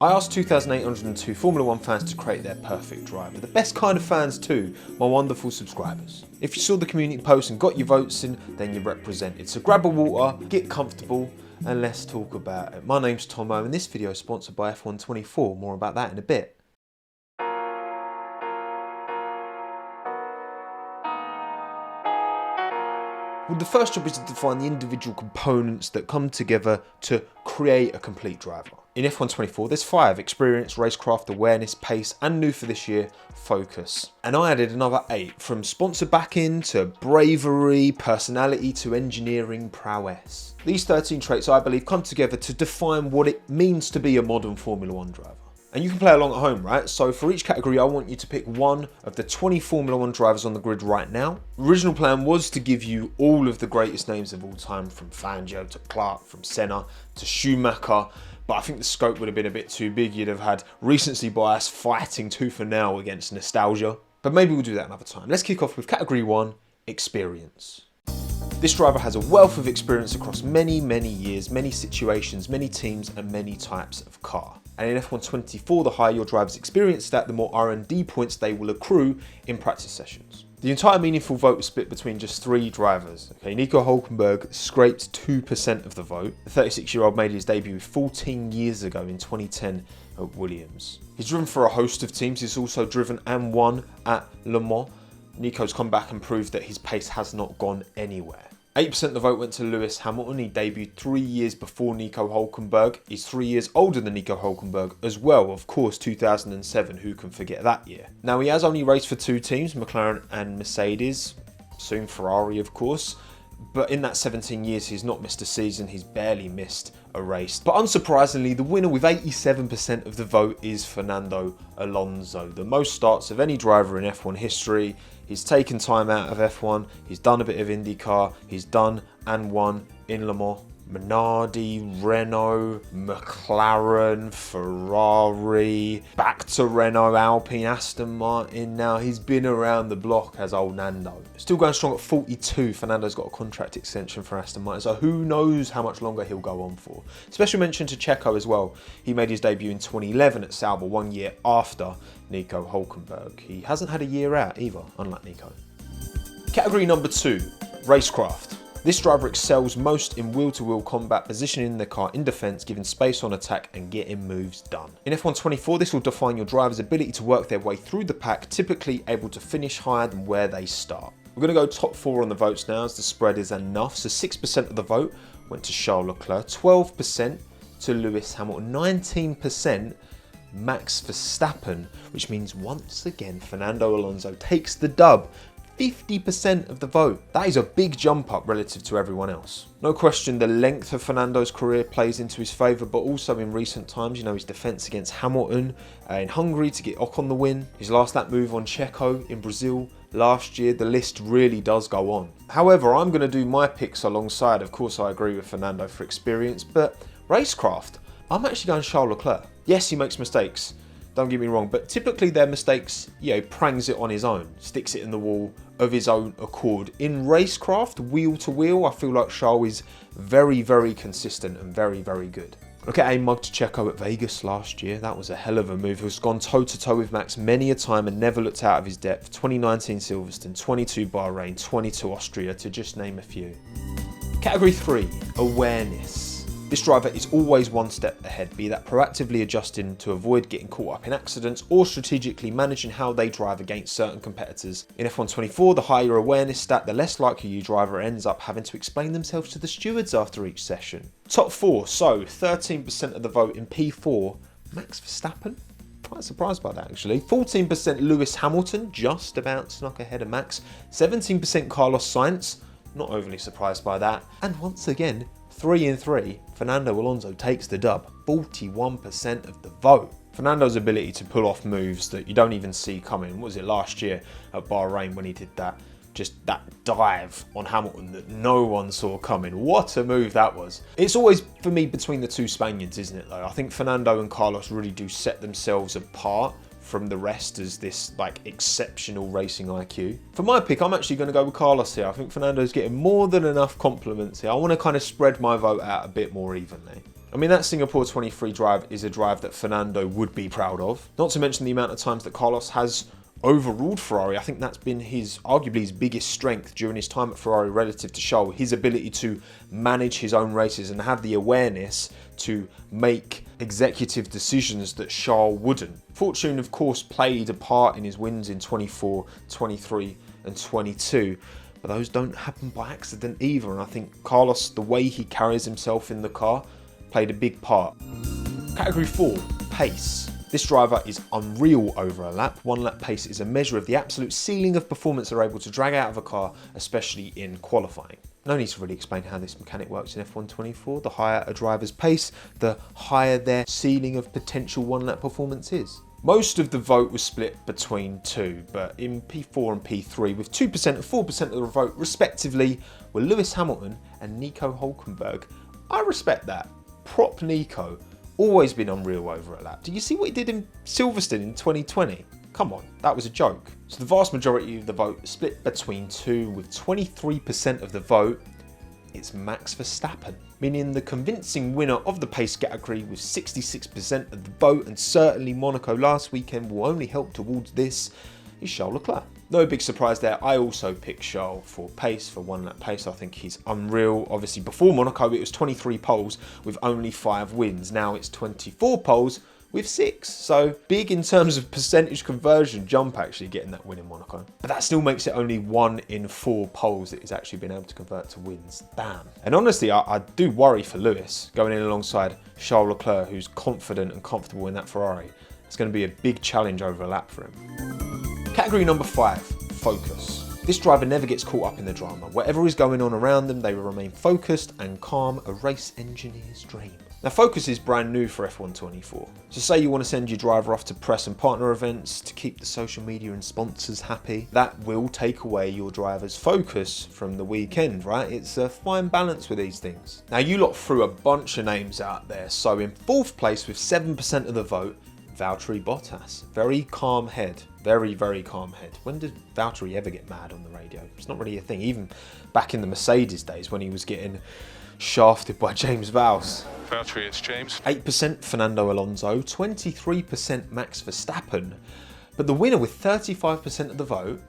I asked 2,802 Formula 1 fans to create their perfect driver. The best kind of fans too, my wonderful subscribers. If you saw the community post and got your votes in, then you're represented. So grab a water, get comfortable, and let's talk about it. My name's Tommo, and this video is sponsored by F124. More about that in a bit. Well, the first job is to define the individual components that come together to create a complete driver. In F124, there's 5: experience, racecraft, awareness, pace, and new for this year, focus. And I added another 8, from sponsor backing to bravery, personality to engineering, prowess. These 13 traits, I believe, come together to define what it means to be a modern Formula 1 driver. And you can play along at home, right? So for each category, I want you to pick one of the 20 Formula 1 drivers on the grid right now. The original plan was to give you all of the greatest names of all time, from Fangio to Clark, from Senna to Schumacher, but I think the scope would have been a bit too big. You'd have had recency bias fighting tooth and nail against nostalgia. But maybe we'll do that another time. Let's kick off with category 1, experience. This driver has a wealth of experience across many years, many situations, many teams, and many types of car. And in F124, the higher your driver's experience stat, the more R&D points they will accrue in practice sessions. The entire meaningful vote was split between just 3 drivers. Okay, Nico Hülkenberg scraped 2% of the vote. The 36-year-old made his debut 14 years ago in 2010 at Williams. He's driven for a host of teams. He's also driven and won at Le Mans. Nico's come back and proved that his pace has not gone anywhere. 8% of the vote went to Lewis Hamilton. He debuted 3 years before Nico Hülkenberg. He's 3 years older than Nico Hülkenberg as well. Of course, 2007, who can forget that year? Now, he has only raced for 2 teams, McLaren and Mercedes, soon Ferrari, of course. But in that 17 years, he's not missed a season. He's barely missed a race. But unsurprisingly, the winner with 87% of the vote is Fernando Alonso. The most starts of any driver in F1 history. He's taken time out of F1, he's done a bit of IndyCar, he's done and won in Le Mans. Minardi, Renault, McLaren, Ferrari, back to Renault, Alpine, Aston Martin. Now he's been around the block as old Nando. Still going strong at 42, Fernando's got a contract extension for Aston Martin, so who knows how much longer he'll go on for. Special mention to Checo as well. He made his debut in 2011 at Sauber, 1 year after Nico Hülkenberg. He hasn't had a year out either, unlike Nico. Category number 2, racecraft. This driver excels most in wheel-to-wheel combat, positioning the car in defence, giving space on attack and getting moves done. In F124, this will define your driver's ability to work their way through the pack, typically able to finish higher than where they start. We're going to go top 4 on the votes now, as the spread is enough. So 6% of the vote went to Charles Leclerc, 12% to Lewis Hamilton, 19% Max Verstappen, which means once again Fernando Alonso takes the dub. 50% of the vote. That is a big jump up relative to everyone else. No question the length of Fernando's career plays into his favour, but also in recent times, you know, his defence against Hamilton in Hungary to get Ocon the win, his last lap move on Checo in Brazil last year, the list really does go on. However, I'm going to do my picks alongside. Of course, I agree with Fernando for experience, but racecraft, I'm actually going Charles Leclerc. Yes, he makes mistakes. Don't get me wrong, but typically their mistakes, prangs it on his own, sticks it in the wall of his own accord. In racecraft, wheel to wheel, I feel like Charles is very consistent and very good. Look at mugged Checo at Vegas last year. That was a hell of a move. He's gone toe to toe with Max many a time and never looked out of his depth. 2019 Silverstone, 22 Bahrain, 22 Austria, to just name a few. Category 3, awareness. This driver is always one step ahead, be that proactively adjusting to avoid getting caught up in accidents or strategically managing how they drive against certain competitors. In F124, the higher your awareness stat, the less likely your driver ends up having to explain themselves to the stewards after each session. Top 4, so 13% of the vote in P4, Max Verstappen. Quite surprised by that actually. 14% Lewis Hamilton, just about snuck ahead of Max. 17% Carlos Sainz, not overly surprised by that. And once again, 3 in 3, Fernando Alonso takes the dub, 41% of the vote. Fernando's ability to pull off moves that you don't even see coming. What was it last year at Bahrain when he did that? Just that dive on Hamilton that no one saw coming. What a move that was. It's always, for me, between the 2 Spaniards, isn't it though? I think Fernando and Carlos really do set themselves apart from the rest as this exceptional racing IQ. For my pick, I'm actually going to go with Carlos here. I think Fernando's getting more than enough compliments here. I want to kind of spread my vote out a bit more evenly. I mean, that Singapore 23 drive is a drive that Fernando would be proud of. Not to mention the amount of times that Carlos has overruled Ferrari. I think that's been arguably his biggest strength during his time at Ferrari relative to Charles. His ability to manage his own races and have the awareness to make executive decisions that Charles wouldn't. Fortune, of course, played a part in his wins in 24, 23 and 22. But those don't happen by accident either. And I think Carlos, the way he carries himself in the car, played a big part. Category 4, pace. This driver is unreal over a lap. 1 lap pace is a measure of the absolute ceiling of performance they're able to drag out of a car, especially in qualifying. No need to really explain how this mechanic works in F1 24. The higher a driver's pace, the higher their ceiling of potential 1 lap performance is. Most of the vote was split between two, but in P4 and P3, with 2% and 4% of the vote respectively, were Lewis Hamilton and Nico Hülkenberg. I respect that. Prop Nico. Always been unreal over a lap. Do you see what he did in Silverstone in 2020? Come on, that was a joke. So the vast majority of the vote split between two, with 23% of the vote. It's Max Verstappen, meaning the convincing winner of the pace category with 66% of the vote, and certainly Monaco last weekend will only help towards this, is Charles Leclerc. No big surprise there. I also picked Charles for pace, for 1 lap pace. I think he's unreal. Obviously, before Monaco, it was 23 poles with only 5 wins. Now it's 24 poles with 6. So big in terms of percentage conversion jump, actually getting that win in Monaco. But that still makes it only 1 in 4 poles that he's actually been able to convert to wins. Damn. And honestly, I do worry for Lewis going in alongside Charles Leclerc, who's confident and comfortable in that Ferrari. It's going to be a big challenge over a lap for him. Category number 5, focus. This driver never gets caught up in the drama. Whatever is going on around them, they will remain focused and calm, a race engineer's dream. Now, focus is brand new for F1 24. So say you want to send your driver off to press and partner events to keep the social media and sponsors happy. That will take away your driver's focus from the weekend, right? It's a fine balance with these things. Now, you lot threw a bunch of names out there. So in 4th place with 7% of the vote, Valtteri Bottas. Very calm head. Very, very calm head. When did Valtteri ever get mad on the radio? It's not really a thing. Even back in the Mercedes days when he was getting shafted by James Vowles. Valtteri, it's James. 8% Fernando Alonso, 23% Max Verstappen. But the winner with 35% of the vote,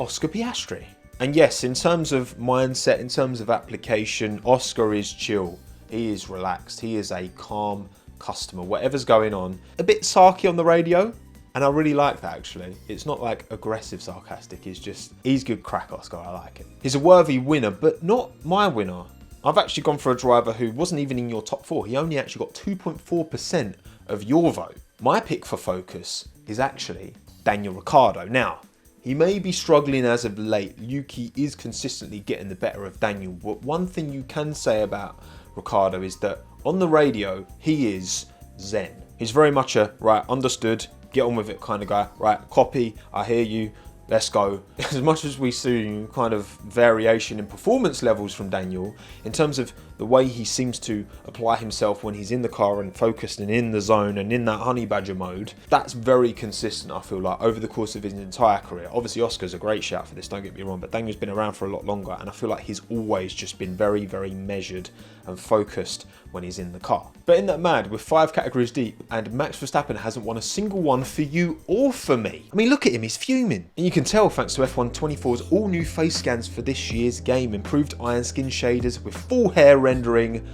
Oscar Piastri. And yes, in terms of mindset, in terms of application, Oscar is chill. He is relaxed. He is a calm customer. Whatever's going on. A bit sarky on the radio. And I really like that, actually. It's not like aggressive sarcastic. He's good crack, Oscar. I like it. He's a worthy winner, but not my winner. I've actually gone for a driver who wasn't even in your top 4. He only actually got 2.4% of your vote. My pick for focus is actually Daniel Ricciardo. Now, he may be struggling as of late. Yuki is consistently getting the better of Daniel. But one thing you can say about Ricciardo is that on the radio, he is zen. He's very much a, right, understood, get on with it kind of guy. Right, copy, I hear you, let's go. As much as we see kind of variation in performance levels from Daniel, in terms of the way he seems to apply himself when he's in the car and focused and in the zone and in that honey badger mode, that's very consistent, I feel like, over the course of his entire career. Obviously, Oscar's a great shout for this, don't get me wrong, but Daniel's been around for a lot longer, and I feel like he's always just been very, very measured and focused when he's in the car. But in that mad, with 5 categories deep, and Max Verstappen hasn't won a single one for you or for me. I mean, look at him, he's fuming. And you can tell thanks to F1 24's all new face scans for this year's game, improved iron skin shaders with full hair rendering.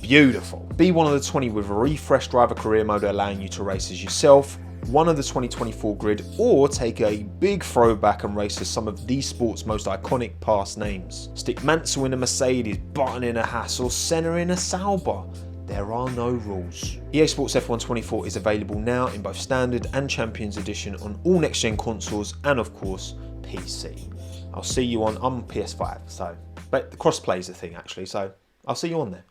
Beautiful. Be one of the 20 with a refreshed driver career mode allowing you to race as yourself, one of the 2024 grid, or take a big throwback and race as some of the sport's most iconic past names. Stick Mansell in a Mercedes, Button in a Haas, or Senna in a Sauber. There are no rules. EA Sports F1 24 is available now in both Standard and Champions Edition on all next-gen consoles and, of course, PC. I'll see you on, I'm PS5, but the crossplay is a thing actually, so I'll see you on there.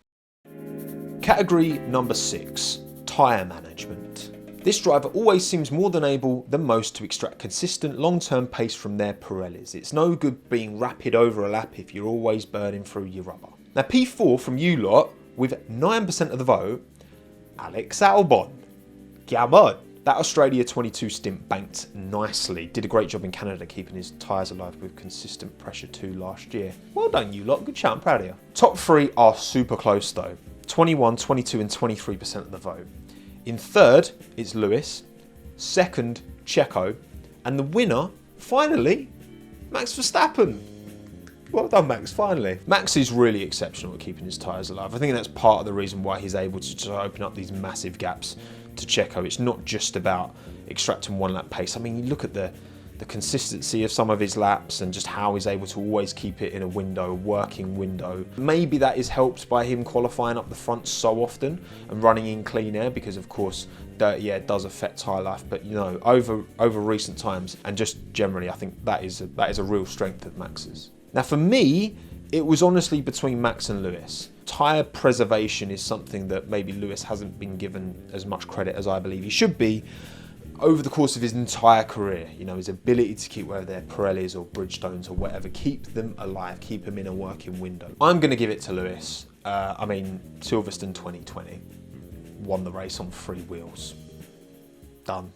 Category number 6, tyre management. This driver always seems more than able than most to extract consistent long-term pace from their Pirellis. It's no good being rapid over a lap if you're always burning through your rubber. Now P4 from you lot, with 9% of the vote, Alex Albon. Come on. That Australia 22 stint banked nicely. Did a great job in Canada keeping his tyres alive with consistent pressure too last year. Well done you lot, good shout, I'm proud of you. Top 3 are super close though. 21, 22 and 23% of the vote. In third, it's Lewis. Second, Checo. And the winner, finally, Max Verstappen. Well done, Max, finally. Max is really exceptional at keeping his tyres alive. I think that's part of the reason why he's able to just open up these massive gaps to Checo. It's not just about extracting one lap pace. I mean, you look at the consistency of some of his laps and just how he's able to always keep it in a window, a working window. Maybe that is helped by him qualifying up the front so often and running in clean air, because of course dirty air does affect tyre life, but you know, over recent times and just generally, I think that is a real strength of Max's. Now for me, it was honestly between Max and Lewis. Tyre preservation is something that maybe Lewis hasn't been given as much credit as I believe he should be over the course of his entire career. You know, his ability to keep, whether they're Pirellis or Bridgestones or whatever, keep them alive, keep them in a working window. I'm going to give it to Lewis. I mean, Silverstone 2020 won the race on 3 wheels. Done.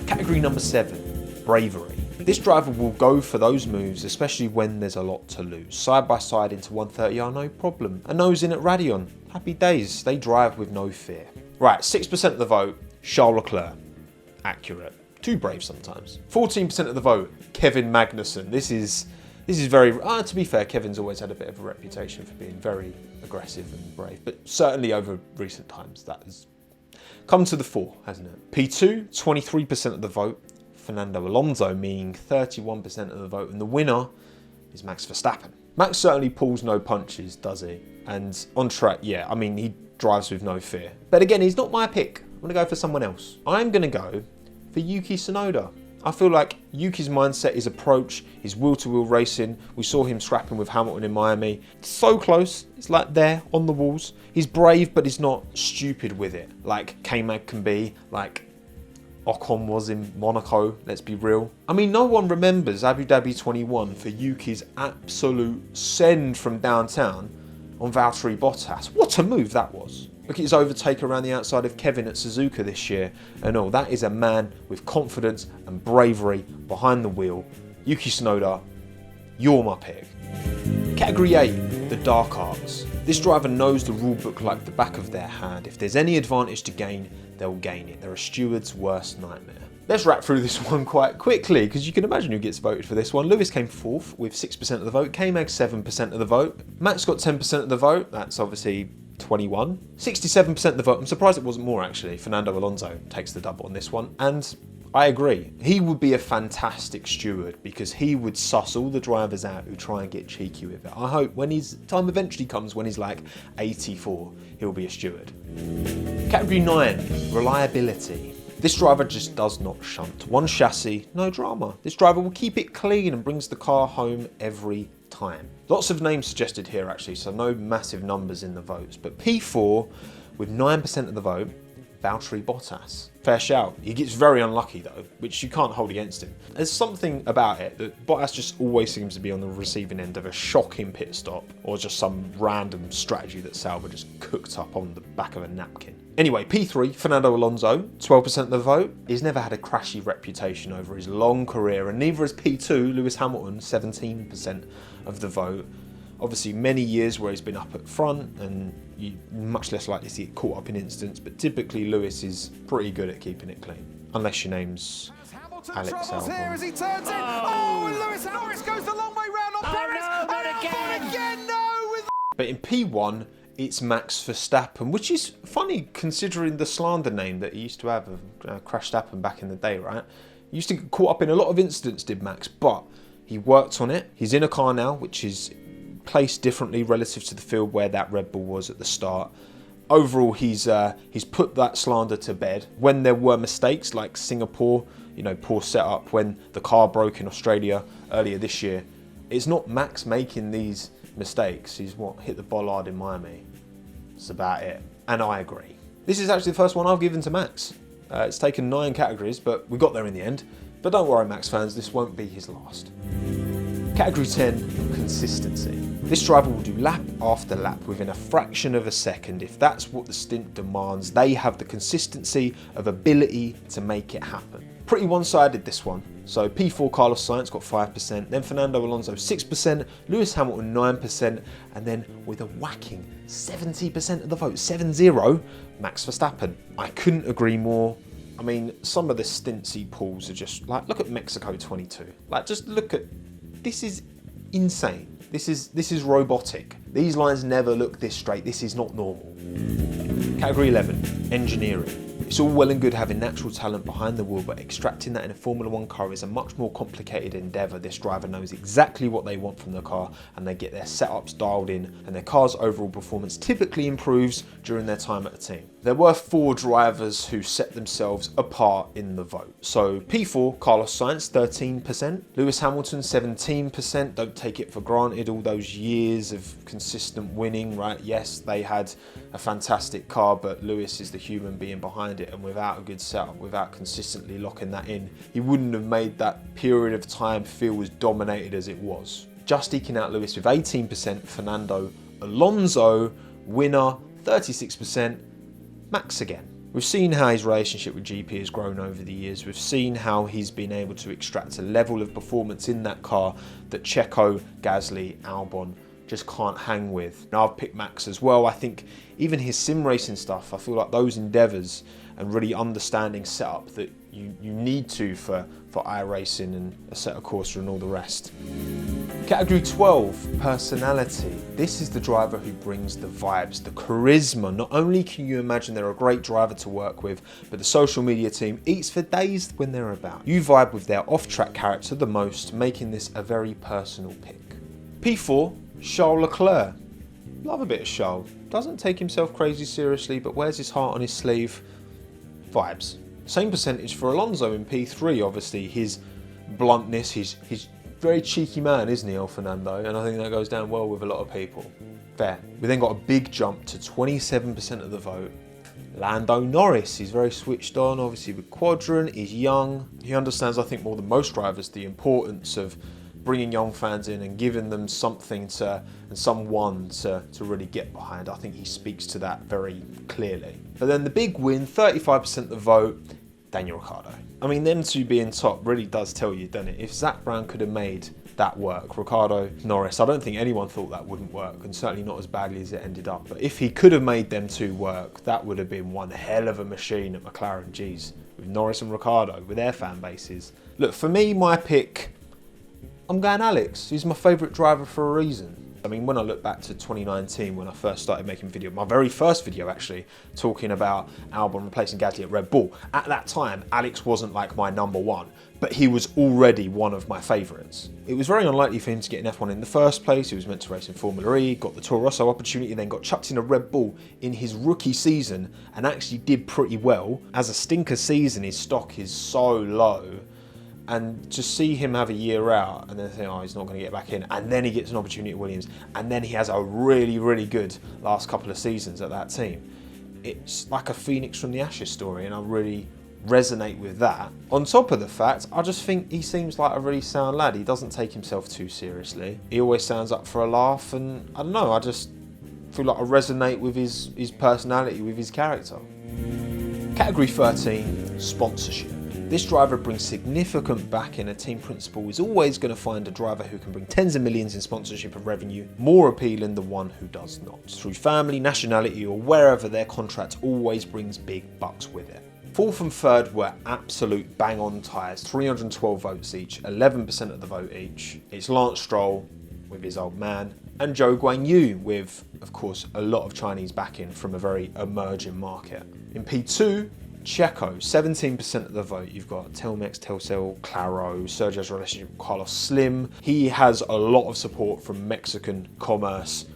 Category number 7, Bravery. This driver will go for those moves, especially when there's a lot to lose. Side by side into 130R, no problem. A nose in at Radeon, happy days. They drive with no fear. Right, 6% of the vote, Charles Leclerc. Accurate. Too brave sometimes. 14% of the vote, Kevin Magnussen. This is very... to be fair, Kevin's always had a bit of a reputation for being very aggressive and brave, but certainly over recent times that has come to the fore, hasn't it? P2, 23% of the vote, Fernando Alonso, meaning 31% of the vote, and the winner is Max Verstappen. Max certainly pulls no punches, does he? And on track, yeah, I mean, he drives with no fear. But again, he's not my pick. I'm going to go for someone else. I'm going to go for Yuki Tsunoda. I feel like Yuki's mindset, his approach, his wheel-to-wheel racing. We saw him scrapping with Hamilton in Miami. So close. It's like there on the walls. He's brave, but he's not stupid with it. Like K-Mag can be, like Ocon was in Monaco, let's be real. I mean, no one remembers Abu Dhabi 21 for Yuki's absolute send from downtown on Valtteri Bottas. What a move that was. Look at his overtake around the outside of Kevin at Suzuka this year. And all, that is a man with confidence and bravery behind the wheel. Yuki Tsunoda, you're my pick. Category 8, the Dark Arts. This driver knows the rulebook like the back of their hand. If there's any advantage to gain, they'll gain it. They're a steward's worst nightmare. Let's wrap through this one quite quickly, because you can imagine who gets voted for this one. Lewis came 4th with 6% of the vote. K-Mag 7% of the vote. Max got 10% of the vote. That's obviously 21. 67% of the vote. I'm surprised it wasn't more, actually. Fernando Alonso takes the dub on this one. And I agree. He would be a fantastic steward, because he would suss all the drivers out who try and get cheeky with it. I hope when his time eventually comes, when he's like 84, he'll be a steward. Category 9, reliability. This driver just does not shunt. One chassis, no drama. This driver will keep it clean and brings the car home every time. Lots of names suggested here actually, so no massive numbers in the votes. But P4, with 9% of the vote, Valtteri Bottas. Fair shout. He gets very unlucky though, which you can't hold against him. There's something about it that Bottas just always seems to be on the receiving end of a shocking pit stop, or just some random strategy that Sauber just cooked up on the back of a napkin. Anyway, P3, Fernando Alonso, 12% of the vote. He's never had a crashy reputation over his long career, and neither has P2, Lewis Hamilton, 17% of the vote. Obviously, many years where he's been up at front, and you're much less likely to get caught up in incidents, but typically Lewis is pretty good at keeping it clean. Unless your name's Alex Albon. Here as he turns in. Oh, and Lewis Harris goes the long way round on Perez. No, not again. No. But in P1, it's Max Verstappen, which is funny considering the slander name that he used to have of Crashtappen back in the day, right? He used to get caught up in a lot of incidents, did Max, but he worked on it. He's in a car now, which is placed differently relative to the field where that Red Bull was at the start. Overall, he's put that slander to bed. When there were mistakes like Singapore, you know, poor setup, when the car broke in Australia earlier this year, it's not Max making these mistakes. He's hit the bollard in Miami. That's about it. And I agree. This is actually the first one I've given to Max. It's taken 9 categories, but we got there in the end. But don't worry, Max fans, this won't be his last. Category 10, consistency. This driver will do lap after lap within a fraction of a second. If that's what the stint demands, they have the consistency of ability to make it happen. Pretty one-sided, this one. So P4 Carlos Sainz got 5%, then Fernando Alonso 6%, Lewis Hamilton 9%, and then with a whacking 70% of the vote, 7-0, Max Verstappen. I couldn't agree more. I mean, some of the stints he pulls are just like, look at Mexico 22. Like, just look at, this is insane. This is robotic. These lines never look this straight. This is not normal. Category 11, engineering. It's all well and good having natural talent behind the wheel, but extracting that in a Formula 1 car is a much more complicated endeavour. This driver knows exactly what they want from the car, and they get their setups dialed in, and their car's overall performance typically improves during their time at the team. There were 4 drivers who set themselves apart in the vote. So P4, Carlos Sainz, 13%. Lewis Hamilton, 17%. Don't take it for granted, all those years of consistent winning, right? Yes, they had a fantastic car, but Lewis is the human being behind it, and without a good setup, without consistently locking that in, he wouldn't have made that period of time feel as dominated as it was. Just eking out Lewis with 18%, Fernando Alonso, winner, 36%, Max again. We've seen how his relationship with GP has grown over the years. We've seen how he's been able to extract a level of performance in that car that Checo, Gasly, Albon just can't hang with. Now I've picked Max as well. I think even his sim racing stuff, I feel like those endeavours and really understanding setup that you need to for iRacing and a set of Corsa and all the rest. Category 12, personality. This is the driver who brings the vibes, the charisma. Not only can you imagine they're a great driver to work with, but the social media team eats for days when they're about. You vibe with their off-track character the most, making this a very personal pick. P4, Charles Leclerc. Love a bit of Charles. Doesn't take himself crazy seriously, but wears his heart on his sleeve. Vibes. Same percentage for Alonso in P3, obviously. His bluntness, he's very cheeky man, isn't he, El Fernando? And I think that goes down well with a lot of people. Fair. We then got a big jump to 27% of the vote. Lando Norris. He's very switched on, obviously with Quadrant. He's young. He understands, I think, more than most drivers, the importance of bringing young fans in and giving them something to and someone to really get behind. I think he speaks to that very clearly. But then the big win, 35% of the vote, Daniel Ricciardo. I mean, them two being top really does tell you, doesn't it? If Zach Brown could have made that work, Ricciardo, Norris, I don't think anyone thought that wouldn't work, and certainly not as badly as it ended up. But if he could have made them two work, that would have been one hell of a machine at McLaren. Geez, with Norris and Ricciardo, with their fan bases. Look, for me, my pick, I'm going Alex. He's my favourite driver for a reason. I mean, when I look back to 2019, when I first started making video, my very first video actually, talking about Albon replacing Gasly at Red Bull, at that time, Alex wasn't like my number one, but he was already one of my favourites. It was very unlikely for him to get an F1 in the first place. He was meant to race in Formula E, got the Toro Rosso opportunity, then got chucked in a Red Bull in his rookie season and actually did pretty well. As a stinker season, his stock is so low. And to see him have a year out and then think, oh, he's not going to get back in, and then he gets an opportunity at Williams, and then he has a really, really good last couple of seasons at that team. It's like a phoenix from the ashes story, and I really resonate with that. On top of the fact, I just think he seems like a really sound lad. He doesn't take himself too seriously. He always sounds up for a laugh, and I don't know, I just feel like I resonate with his personality, with his character. Category 13, sponsorship. This driver brings significant backing. A team principal is always going to find a driver who can bring tens of millions in sponsorship and revenue more appealing than one who does not. Through family, nationality, or wherever, their contract always brings big bucks with it. Fourth and third were absolute bang-on Tyres, 312 votes each, 11% of the vote each. It's Lance Stroll with his old man, and Zhou Guanyu with, of course, a lot of Chinese backing from a very emerging market. In P2, Checo, 17% of the vote. You've got Telmex, Telcel, Claro, Sergio's relationship with Carlos Slim. He has a lot of support from Mexican commerce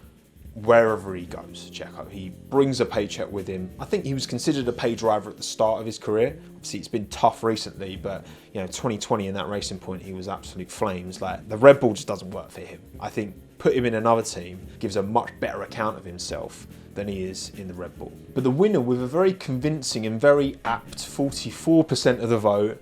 wherever he goes, Checo. He brings a paycheck with him. I think he was considered a pay driver at the start of his career. Obviously, it's been tough recently, but 2020 in that Racing Point, he was absolute flames. Like, the Red Bull just doesn't work for him. I think put him in another team gives a much better account of himself than he is in the Red Bull. But the winner with a very convincing and very apt 44% of the vote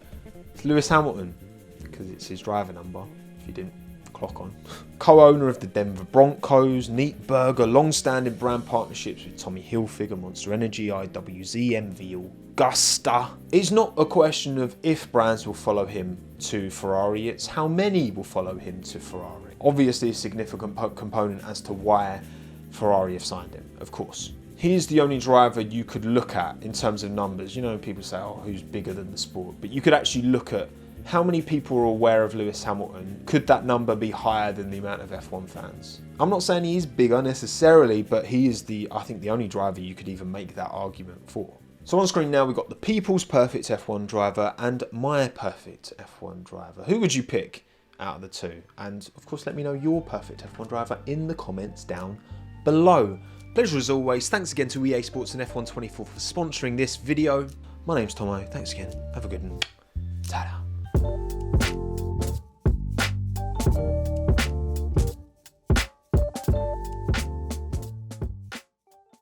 is Lewis Hamilton, because it's his driver number, if you didn't clock lock on. Co-owner of the Denver Broncos, Neat Burger, long-standing brand partnerships with Tommy Hilfiger, Monster Energy, IWZ, MV, Augusta. It's not a question of if brands will follow him to Ferrari, it's how many will follow him to Ferrari. Obviously a significant component as to why Ferrari have signed him, of course. He's the only driver you could look at in terms of numbers. You know, people say, oh, who's bigger than the sport? But you could actually look at how many people are aware of Lewis Hamilton. Could that number be higher than the amount of F1 fans? I'm not saying he's bigger necessarily, but he is I think the only driver you could even make that argument for. So on screen now, we've got the people's perfect F1 driver and my perfect F1 driver. Who would you pick out of the two? And of course, let me know your perfect F1 driver in the comments down below. Pleasure as always. Thanks again to EA Sports and F124 for sponsoring this video. My name's Tommo. Thanks again. Have a good one. Ta-da.